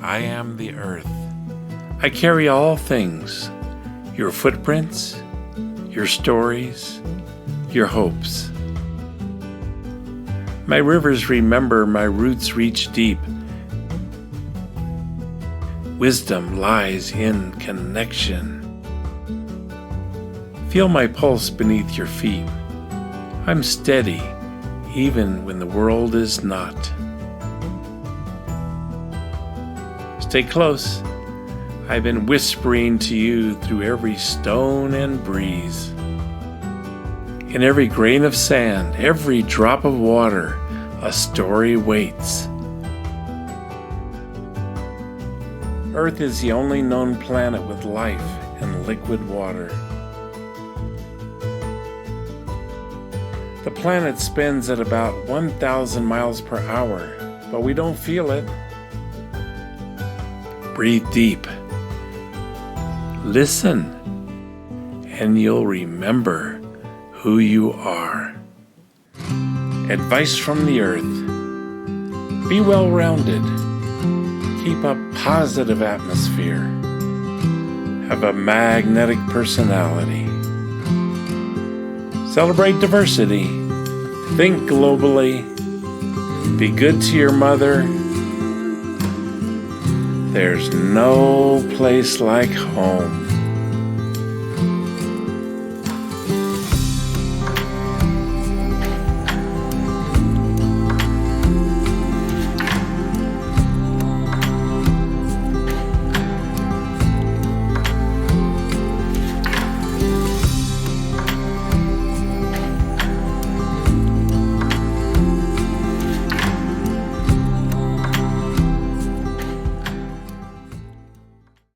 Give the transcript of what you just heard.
I am the earth. I carry all things, your footprints, your stories, your hopes. My rivers remember my roots reach deep. Wisdom lies in connection. Feel my pulse beneath your feet. I'm steady, even when the world is not. Stay close. I've been whispering to you through every stone and breeze. In every grain of sand, every drop of water, a story waits. Earth is the only known planet with life and liquid water. The planet spins at about 1,000 miles per hour, but we don't feel it. Breathe deep. Listen, and you'll remember who you are. Advice from the earth. Be well-rounded. Keep a positive atmosphere. Have a magnetic personality. Celebrate diversity. Think globally. Be good to your mother. There's no place like home.